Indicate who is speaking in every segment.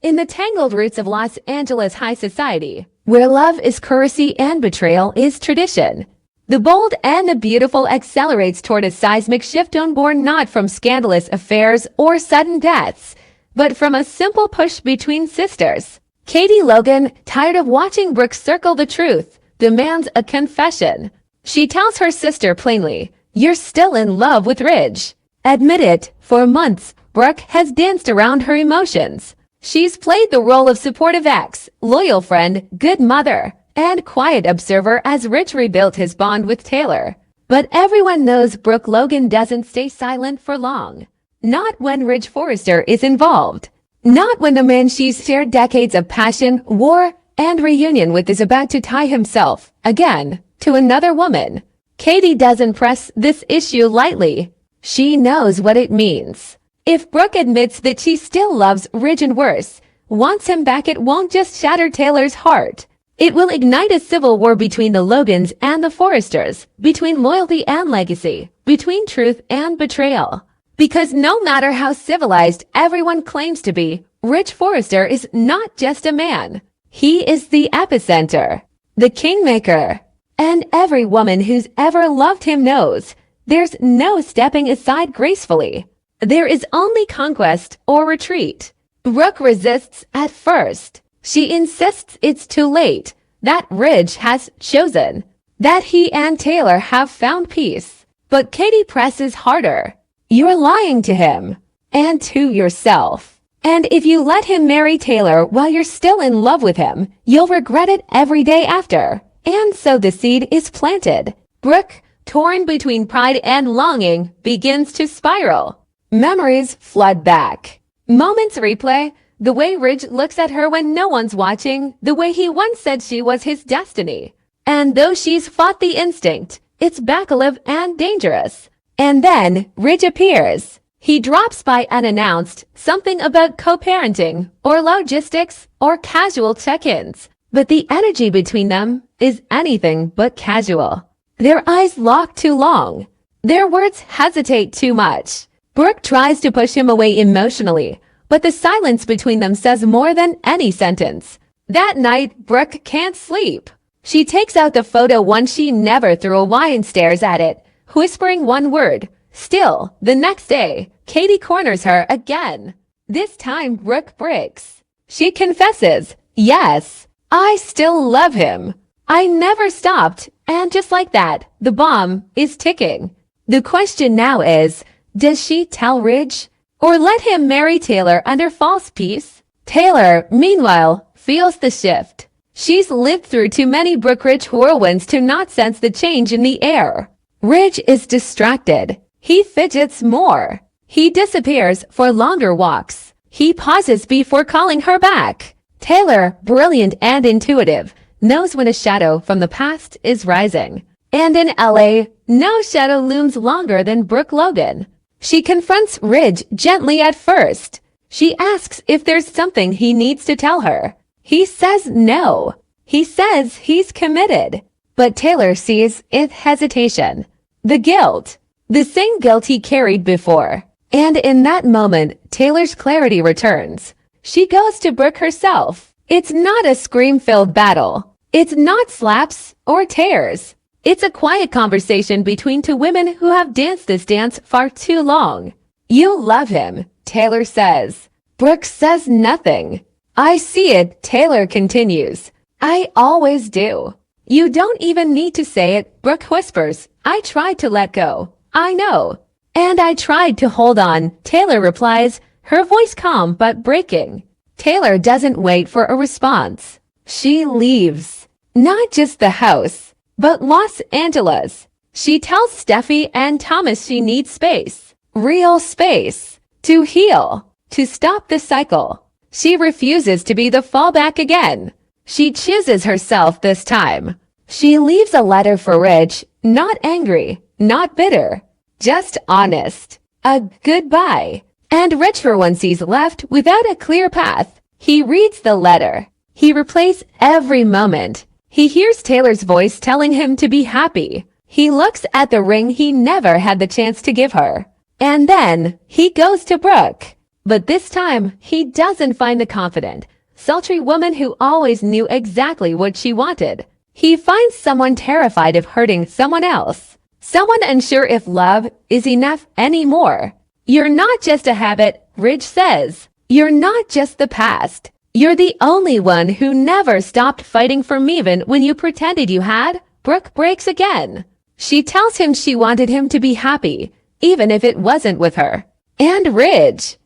Speaker 1: In the tangled roots of Los Angeles high society, where love is currency and betrayal is tradition, the bold and the beautiful accelerates toward a seismic shift born not from scandalous affairs or sudden deaths, but from a simple push between sisters. Katie Logan, tired of watching Brooke circle the truth, demands a confession. She tells her sister plainly, "You're still in love with Ridge." Admit it, for months, Brooke has danced around her emotions. She's played the role of supportive ex, loyal friend, good mother, and quiet observer as Ridge rebuilt his bond with Taylor. But everyone knows Brooke Logan doesn't stay silent for long. Not when Ridge Forrester is involved. Not when the man she's shared decades of passion, war, and reunion with is about to tie himself, again, to another woman. Katie doesn't press this issue lightly. She knows what it means. If Brooke admits that she still loves Ridge and worse, wants him back, it won't just shatter Taylor's heart. It will ignite a civil war between the Logans and the Forresters, between loyalty and legacy, between truth and betrayal. Because no matter how civilized everyone claims to be, Ridge Forrester is not just a man. He is the epicenter, the kingmaker. And every woman who's ever loved him knows there's no stepping aside gracefully. There is only conquest or retreat. Brooke resists at first. She insists it's too late, that Ridge has chosen, that he and Taylor have found peace. But Katie presses harder. You're lying to him, and to yourself. And if you let him marry Taylor while you're still in love with him, you'll regret it every day after. And so the seed is planted. Brooke, torn between pride and longing, begins to spiral. Memories flood back. Moments replay, the way Ridge looks at her when no one's watching, the way he once said she was his destiny. And though she's fought the instinct, it's backalive and dangerous. And then Ridge appears. He drops by unannounced, something about co-parenting, or logistics, or casual check-ins. But the energy between them is anything but casual. Their eyes lock too long. Their words hesitate too much. Brooke tries to push him away emotionally, but the silence between them says more than any sentence. That night, Brooke can't sleep. She takes out the photo one she never threw away and stares at it, whispering one word. Still, the next day, Katie corners her again. This time, Brooke breaks. She confesses, "Yes, I still love him. I never stopped." And just like that, the bomb is ticking. The question now is, does she tell Ridge? Or let him marry Taylor under false peace? Taylor, meanwhile, feels the shift. She's lived through too many Brooke-Ridge whirlwinds to not sense the change in the air. Ridge is distracted. He fidgets more. He disappears for longer walks. He pauses before calling her back. Taylor, brilliant and intuitive, knows when a shadow from the past is rising. And in LA, no shadow looms longer than Brooke Logan. She confronts Ridge gently at first. She asks if there's something he needs to tell her. He says no. He says he's committed. But Taylor sees it hesitation. The guilt. The same guilt he carried before. And in that moment, Taylor's clarity returns. She goes to Brooke herself. It's not a scream-filled battle. It's not slaps or tears. It's a quiet conversation between two women who have danced this dance far too long. "You love him," Taylor says. Brooke says nothing. "I see it," Taylor continues. "I always do." "You don't even need to say it," Brooke whispers. "I tried to let go. I know. And I tried to hold on," Taylor replies, her voice calm but breaking. Taylor doesn't wait for a response. She leaves. Not just the house, but Los Angeles. She tells Steffi and Thomas she needs space. Real space. To heal. To stop the cycle. She refuses to be the fallback again. She chooses herself this time. She leaves a letter for Ridge, not angry, not bitter, just honest. A goodbye. And Ridge for once he's left without a clear path. He reads the letter. He replays every moment. He hears Taylor's voice telling him to be happy. He looks at the ring he never had the chance to give her. And then he goes to Brooke. But this time, he doesn't find the confident, sultry woman who always knew exactly what she wanted. He finds someone terrified of hurting someone else. Someone unsure if love is enough anymore. You're not just a habit, Ridge says. You're not just the past. You're the only one who never stopped fighting for me even when you pretended you had. Brooke breaks again. She tells him she wanted him to be happy, even if it wasn't with her. And Ridge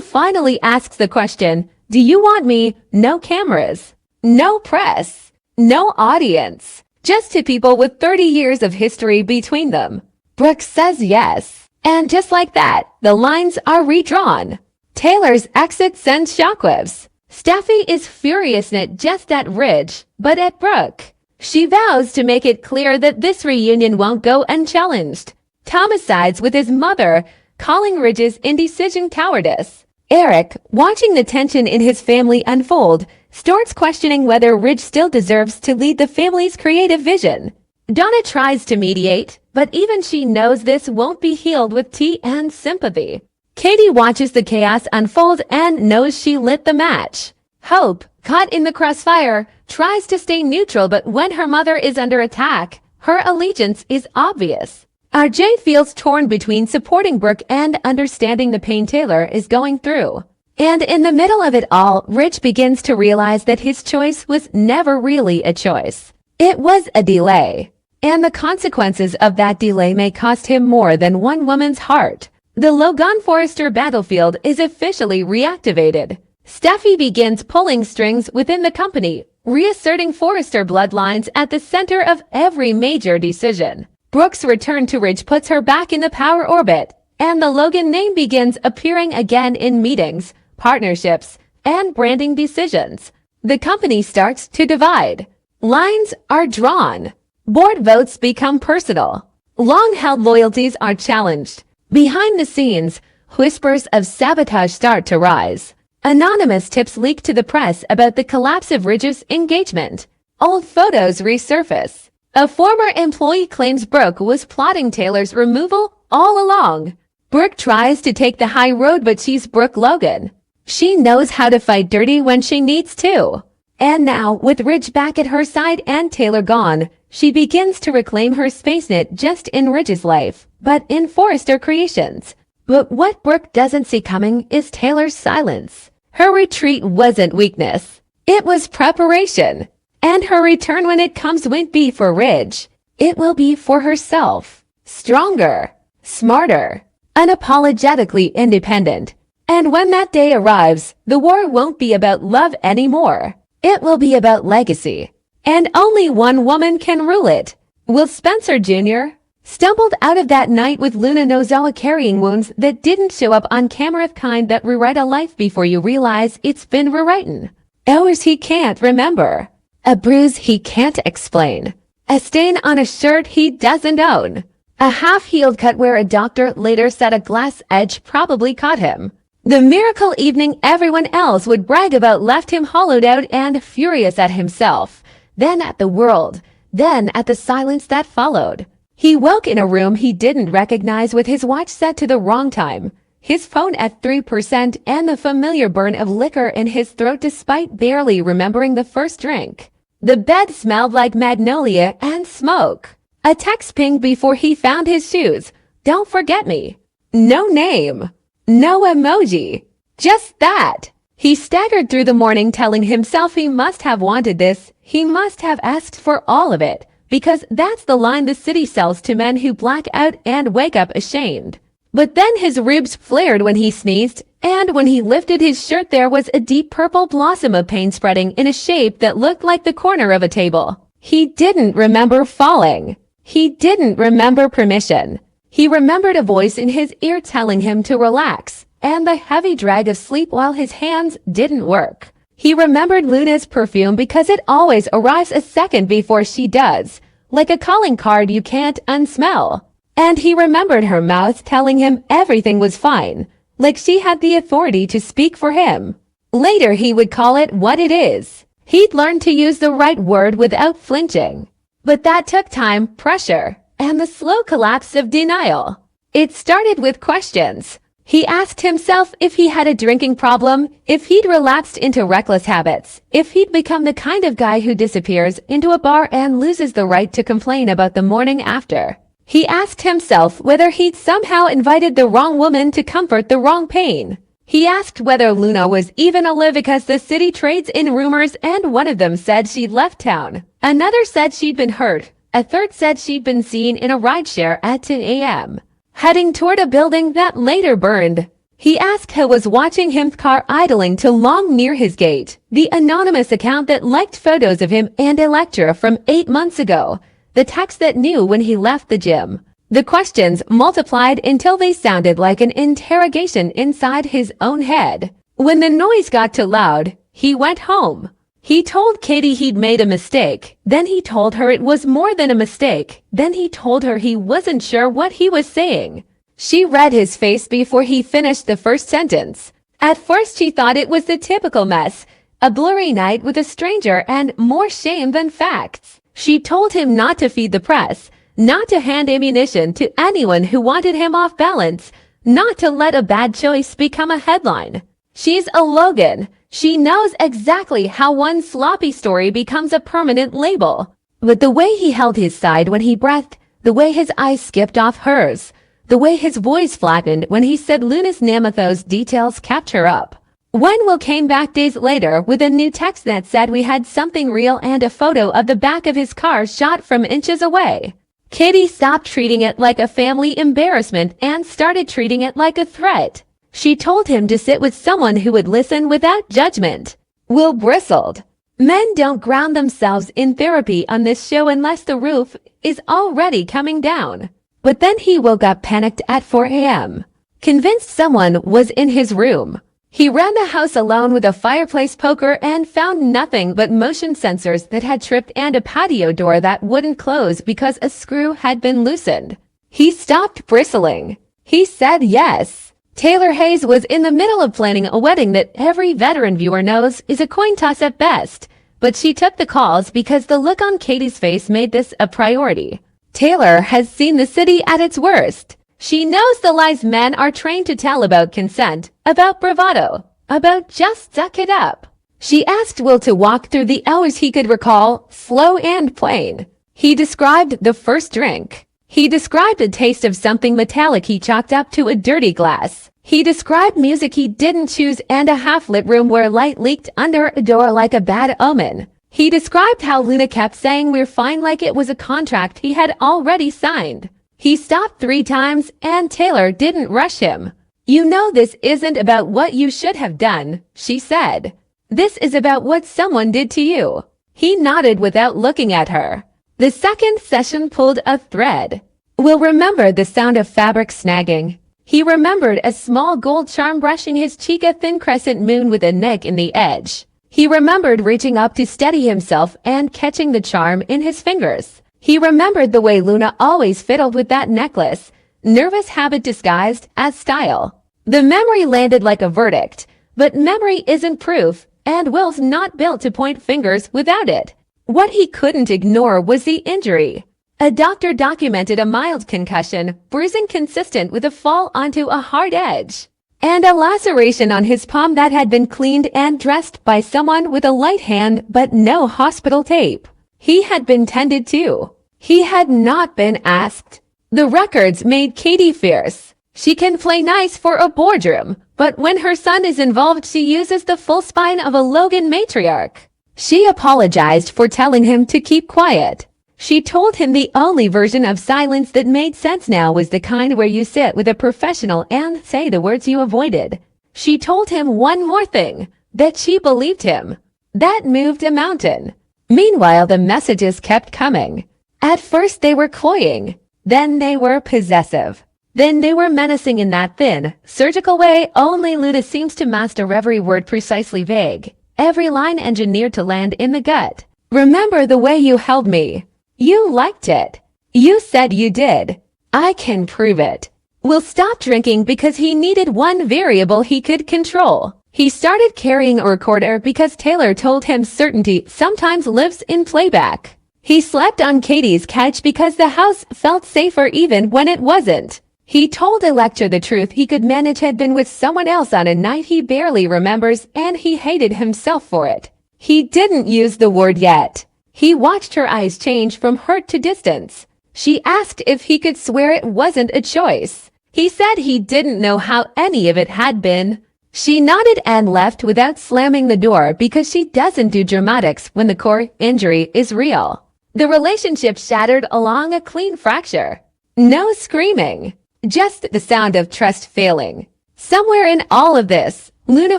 Speaker 1: finally asks the question, do you want me? No cameras, no press, no audience, just two people with 30 years of history between them. Brooke says yes. And just like that, the lines are redrawn. Taylor's exit sends shockwaves. Steffi is furious not just at Ridge, but at Brooke. She vows to make it clear that this reunion won't go unchallenged. Thomas sides with his mother, calling Ridge's indecision cowardice. Eric, watching the tension in his family unfold, starts questioning whether Ridge still deserves to lead the family's creative vision. Donna tries to mediate, but even she knows this won't be healed with tea and sympathy. Katie watches the chaos unfold and knows she lit the match. Hope, caught in the crossfire, tries to stay neutral, but when her mother is under attack, her allegiance is obvious. RJ feels torn between supporting Brooke and understanding the pain Taylor is going through. And in the middle of it all, Ridge begins to realize that his choice was never really a choice. It was a delay. And the consequences of that delay may cost him more than one woman's heart. The Logan Forrester battlefield is officially reactivated. Steffi begins pulling strings within the company, reasserting Forrester bloodlines at the center of every major decision. Brooke's return to Ridge puts her back in the power orbit, and the Logan name begins appearing again in meetings, partnerships, and branding decisions. The company starts to divide. Lines are drawn. Board votes become personal. Long-held loyalties are challenged. Behind the scenes, whispers of sabotage start to rise. Anonymous tips leak to the press about the collapse of Ridge's engagement. Old photos resurface. A former employee claims Brooke was plotting Taylor's removal all along. Brooke tries to take the high road, but she's Brooke Logan. She knows how to fight dirty when she needs to. And now, with Ridge back at her side and Taylor gone, she begins to reclaim her space not just in Ridge's life, but in Forrester Creations. But what Brooke doesn't see coming is Taylor's silence. Her retreat wasn't weakness. It was preparation. And her return, when it comes, won't be for Ridge. It will be for herself. Stronger, smarter, unapologetically independent. And when that day arrives, the war won't be about love anymore. It will be about legacy. And only one woman can rule it. Will Spencer Jr. stumbled out of that night with Luna Nozawa carrying wounds that didn't show up on camera, of kind that rewrite a life before you realize it's been rewritten. Hours he can't remember. A bruise he can't explain. A stain on a shirt he doesn't own. A half-healed cut where a doctor later said a glass edge probably caught him. The miracle evening everyone else would brag about left him hollowed out and furious at himself. Then at the world. Then at the silence that followed. He woke in a room he didn't recognize with his watch set to the wrong time, his phone at 3% and the familiar burn of liquor in his throat despite barely remembering the first drink. The bed smelled like magnolia and smoke. A text pinged before he found his shoes. Don't forget me. No name. No emoji. Just that. He staggered through the morning telling himself he must have wanted this. He must have asked for all of it. Because that's the line the city sells to men who black out and wake up ashamed. But then his ribs flared when he sneezed, and when he lifted his shirt there was a deep purple blossom of pain spreading in a shape that looked like the corner of a table. He didn't remember falling. He didn't remember permission. He remembered a voice in his ear telling him to relax, and the heavy drag of sleep while his hands didn't work. He remembered Luna's perfume because it always arrives a second before she does, like a calling card you can't unsmell. And he remembered her mouth telling him everything was fine, like she had the authority to speak for him. Later he would call it what it is. He'd learned to use the right word without flinching. But that took time, pressure, and the slow collapse of denial. It started with questions. He asked himself if he had a drinking problem, if he'd relapsed into reckless habits, if he'd become the kind of guy who disappears into a bar and loses the right to complain about the morning after. He asked himself whether he'd somehow invited the wrong woman to comfort the wrong pain. He asked whether Luna was even alive because the city trades in rumors, and one of them said she'd left town. Another said she'd been hurt. A third said she'd been seen in a rideshare at 10 a.m. heading toward a building that later burned. He asked who was watching his car idling too long near his gate, the anonymous account that liked photos of him and a lecture from 8 months ago, the text that knew when he left the gym. The questions multiplied until they sounded like an interrogation inside his own head. When the noise got too loud, he went home. He told Katie he'd made a mistake. Then he told her it was more than a mistake. Then he told her he wasn't sure what he was saying. She read his face before he finished the first sentence. At first she thought it was the typical mess, a blurry night with a stranger and more shame than facts. She told him not to feed the press, not to hand ammunition to anyone who wanted him off balance, not to let a bad choice become a headline. She's a Logan. She knows exactly how one sloppy story becomes a permanent label. But the way he held his side when he breathed, the way his eyes skipped off hers, the way his voice flattened when he said Luna's name, those details kept her up. When Will came back days later with a new text that said we had something real and a photo of the back of his car shot from inches away, Katie stopped treating it like a family embarrassment and started treating it like a threat. She told him to sit with someone who would listen without judgment. Will bristled. Men don't ground themselves in therapy on this show unless the roof is already coming down. But then he woke up panicked at 4 a.m., convinced someone was in his room. He ran the house alone with a fireplace poker and found nothing but motion sensors that had tripped and a patio door that wouldn't close because a screw had been loosened. He stopped bristling. He said yes. Taylor Hayes was in the middle of planning a wedding that every veteran viewer knows is a coin toss at best, but she took the calls because the look on Katie's face made this a priority. Taylor has seen the city at its worst. She knows the lies men are trained to tell about consent, about bravado, about just suck it up. She asked Will to walk through the hours he could recall, slow and plain. He described the first drink. He described the taste of something metallic he chalked up to a dirty glass. He described music he didn't choose and a half-lit room where light leaked under a door like a bad omen. He described how Luna kept saying we're fine like it was a contract he had already signed. He stopped 3 times and Taylor didn't rush him. You know this isn't about what you should have done, she said. This is about what someone did to you. He nodded without looking at her. The second session pulled a thread. Will remembered the sound of fabric snagging. He remembered a small gold charm brushing his cheek, a thin crescent moon with a neck in the edge. He remembered reaching up to steady himself and catching the charm in his fingers. He remembered the way Luna always fiddled with that necklace, nervous habit disguised as style. The memory landed like a verdict, but memory isn't proof, and Will's not built to point fingers without it. What he couldn't ignore was the injury. A doctor documented a mild concussion, bruising consistent with a fall onto a hard edge, and a laceration on his palm that had been cleaned and dressed by someone with a light hand but no hospital tape. He had been tended to. He had not been asked. The records made Katie fierce. She can play nice for a boardroom, but when her son is involved she uses the full spine of a Logan matriarch. She apologized for telling him to keep quiet. She told him the only version of silence that made sense now was the kind where you sit with a professional and say the words you avoided. She told him one more thing, that she believed him. That moved a mountain. Meanwhile, the messages kept coming. At first they were cloying. Then they were possessive. Then they were menacing in that thin, surgical way only Luna seems to master, every word precisely vague, every line engineered to land in the gut. Remember the way you held me. You liked it. You said you did. I can prove it. Will stopped drinking because he needed one variable he could control. He started carrying a recorder because Taylor told him certainty sometimes lives in playback. He slept on Katie's couch because the house felt safer even when it wasn't. He told Electra the truth he could manage had been with someone else on a night he barely remembers, and he hated himself for it. He didn't use the word yet. He watched her eyes change from hurt to distance. She asked if he could swear it wasn't a choice. He said he didn't know how any of it had been. She nodded and left without slamming the door because she doesn't do dramatics when the core injury is real. The relationship shattered along a clean fracture. No screaming. Just the sound of trust failing. Somewhere in all of this, Luna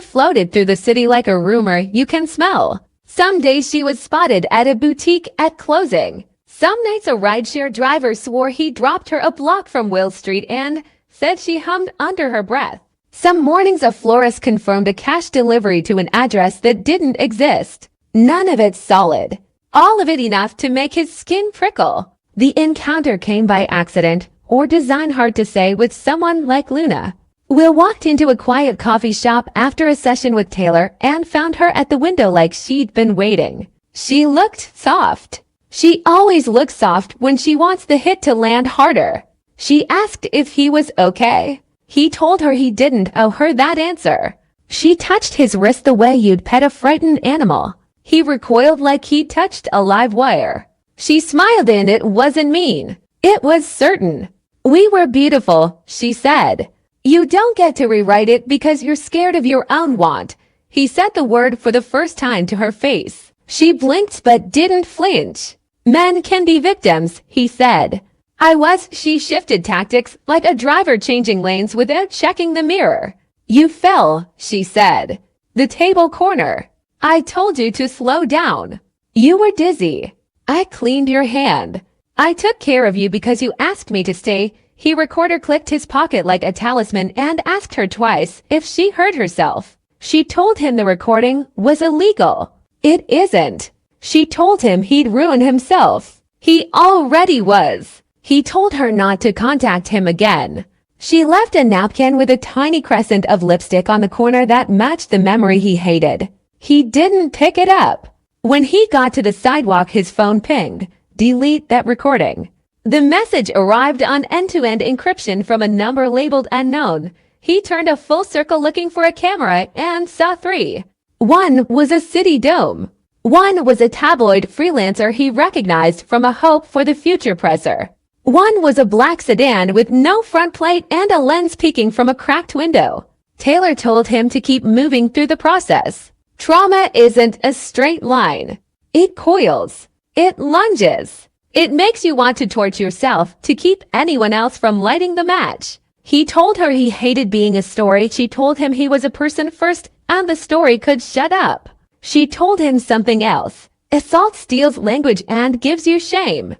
Speaker 1: floated through the city like a rumor you can smell. Some days she was spotted at a boutique at closing. Some nights a rideshare driver swore he dropped her a block from Will Street and said she hummed under her breath. Some mornings a florist confirmed a cash delivery to an address that didn't exist. None of it solid. All of it enough to make his skin prickle. The encounter came by accident, or design, hard to say, with someone like Luna. Will walked into a quiet coffee shop after a session with Taylor and found her at the window like she'd been waiting. She looked soft. She always looks soft when she wants the hit to land harder. She asked if he was okay. He told her he didn't owe her that answer. She touched his wrist the way you'd pet a frightened animal. He recoiled like he'd touched a live wire. She smiled and it wasn't mean. It was certain. "We were beautiful," she said. "You don't get to rewrite it because you're scared of your own want." He said the word for the first time to her face. She blinked but didn't flinch. "Men can be victims," he said. "I was." She shifted tactics like a driver changing lanes without checking the mirror. "You fell," she said. "The table corner. I told you to slow down. You were dizzy. I cleaned your hand. I took care of you because you asked me to stay." He recorder clicked his pocket like a talisman and asked her twice if she heard herself. She told him the recording was illegal. It isn't. She told him he'd ruin himself. He already was. He told her not to contact him again. She left a napkin with a tiny crescent of lipstick on the corner that matched the memory he hated. He didn't pick it up. When he got to the sidewalk, his phone pinged. Delete that recording. The message arrived on end-to-end encryption from a number labeled unknown. He turned a full circle looking for a camera and saw three. One was a city dome. One was a tabloid freelancer he recognized from a Hope for the Future presser. One was a black sedan with no front plate and a lens peeking from a cracked window. Taylor told him to keep moving through the process. Trauma isn't a straight line. It coils. It lunges. It makes you want to torch yourself to keep anyone else from lighting the match. He told her he hated being a story. She told him he was a person first and the story could shut up. She told him something else. Assault steals language and gives you shame.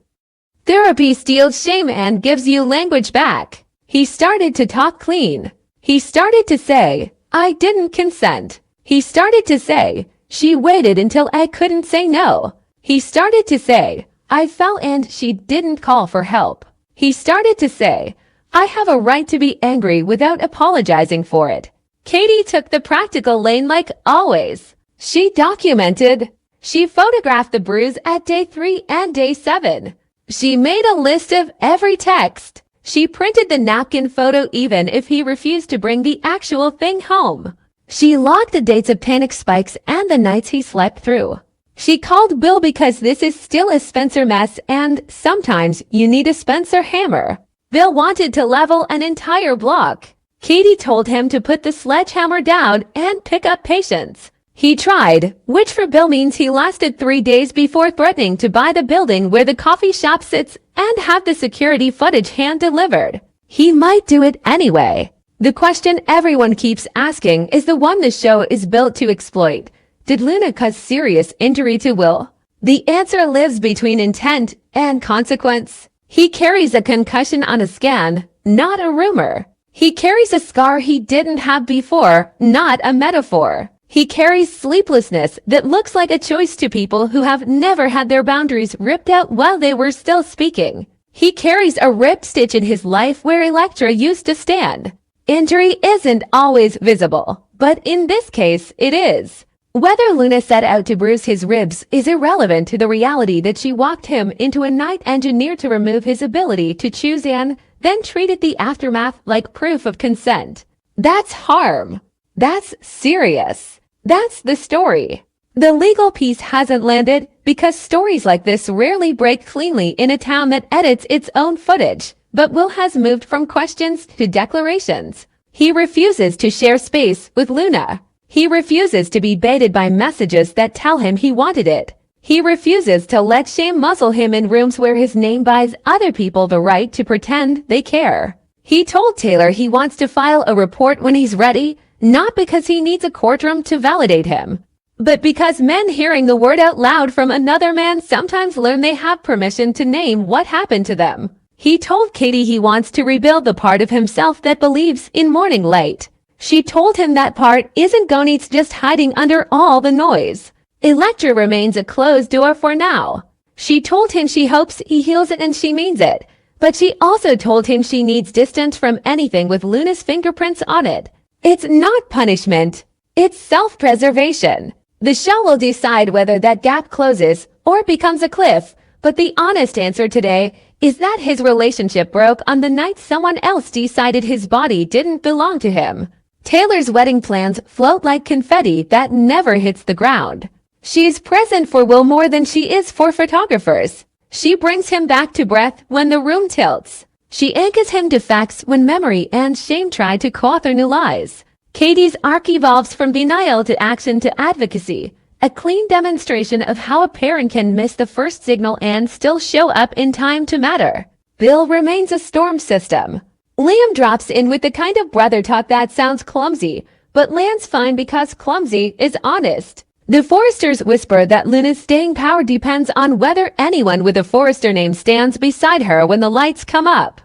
Speaker 1: Therapy steals shame and gives you language back. He started to talk clean. He started to say, "I didn't consent." He started to say, "She waited until I couldn't say no." He started to say, "I fell and she didn't call for help." He started to say, "I have a right to be angry without apologizing for it." Katie took the practical lane like always. She documented. She photographed the bruise at day 3 and day 7. She made a list of every text. She printed the napkin photo even if he refused to bring the actual thing home. She logged the dates of panic spikes and the nights he slept through. She called Bill because this is still a Spencer mess and sometimes you need a Spencer hammer. Bill wanted to level an entire block. Katie told him to put the sledgehammer down and pick up patience. He tried, which for Bill means he lasted 3 days before threatening to buy the building where the coffee shop sits and have the security footage hand-delivered. He might do it anyway. The question everyone keeps asking is the one the show is built to exploit. Did Luna cause serious injury to Will? The answer lives between intent and consequence. He carries a concussion on a scan, not a rumor. He carries a scar he didn't have before, not a metaphor. He carries sleeplessness that looks like a choice to people who have never had their boundaries ripped out while they were still speaking. He carries a ripped stitch in his life where Electra used to stand. Injury isn't always visible, but in this case, it is. Whether Luna set out to bruise his ribs is irrelevant to the reality that she walked him into a night engineered to remove his ability to choose and then treated the aftermath like proof of consent. That's harm. That's serious. That's the story. The legal piece hasn't landed because stories like this rarely break cleanly in a town that edits its own footage, but Will has moved from questions to declarations. He refuses to share space with Luna. He refuses to be baited by messages that tell him he wanted it. He refuses to let shame muzzle him in rooms where his name buys other people the right to pretend they care. He told Taylor he wants to file a report when he's ready, not because he needs a courtroom to validate him, but because men hearing the word out loud from another man sometimes learn they have permission to name what happened to them. He told Katie he wants to rebuild the part of himself that believes in morning light. She told him that part isn't Gonit's just hiding under all the noise. Electra remains a closed door for now. She told him she hopes he heals it and she means it. But she also told him she needs distance from anything with Luna's fingerprints on it. It's not punishment. It's self-preservation. The show will decide whether that gap closes or becomes a cliff, but the honest answer today is that his relationship broke on the night someone else decided his body didn't belong to him. Taylor's wedding plans float like confetti that never hits the ground. She is present for Will more than she is for photographers. She brings him back to breath when the room tilts. She anchors him to facts when memory and shame try to co-author new lies. Katie's arc evolves from denial to action to advocacy, a clean demonstration of how a parent can miss the first signal and still show up in time to matter. Bill remains a storm system. Liam drops in with the kind of brother talk that sounds clumsy, but lands fine because clumsy is honest. The Forresters whisper that Luna's staying power depends on whether anyone with a Forrester name stands beside her when the lights come up.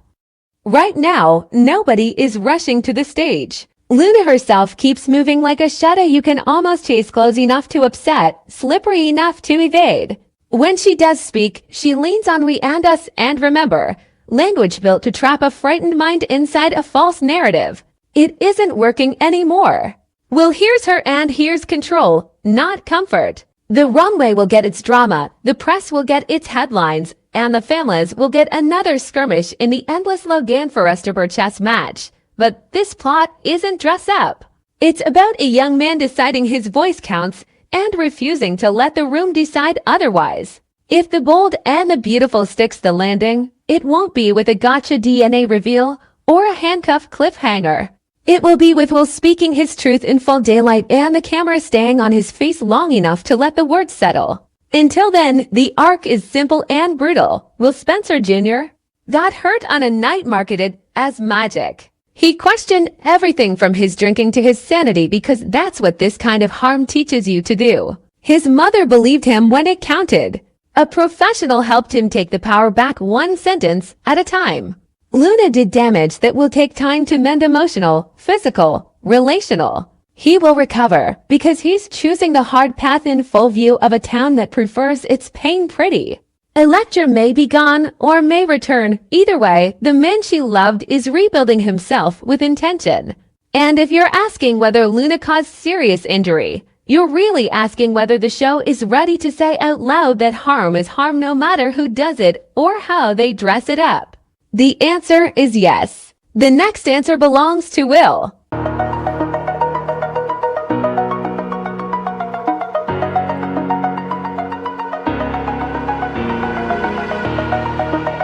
Speaker 1: Right now, nobody is rushing to the stage. Luna herself keeps moving like a shadow you can almost chase close enough to upset, slippery enough to evade. When she does speak, she leans on we and us and remember, language built to trap a frightened mind inside a false narrative. It isn't working anymore. Will hears her and hears control, not comfort. The runway will get its drama, the press will get its headlines, and the families will get another skirmish in the endless Logan Forrester chess match. But this plot isn't dress up. It's about a young man deciding his voice counts and refusing to let the room decide otherwise. If the bold and the beautiful sticks the landing, it won't be with a gotcha DNA reveal or a handcuff cliffhanger. It will be with Will speaking his truth in full daylight and the camera staying on his face long enough to let the words settle. Until then, the arc is simple and brutal. Will Spencer Jr. got hurt on a night marketed as magic. He questioned everything from his drinking to his sanity because that's what this kind of harm teaches you to do. His mother believed him when it counted. A professional helped him take the power back one sentence at a time. Luna did damage that will take time to mend emotional, physical, relational. He will recover because he's choosing the hard path in full view of a town that prefers its pain pretty. Electra may be gone or may return. Either way, the man she loved is rebuilding himself with intention. And if you're asking whether Luna caused serious injury, you're really asking whether the show is ready to say out loud that harm is harm no matter who does it or how they dress it up. The answer is yes. The next answer belongs to Will.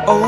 Speaker 2: Oh.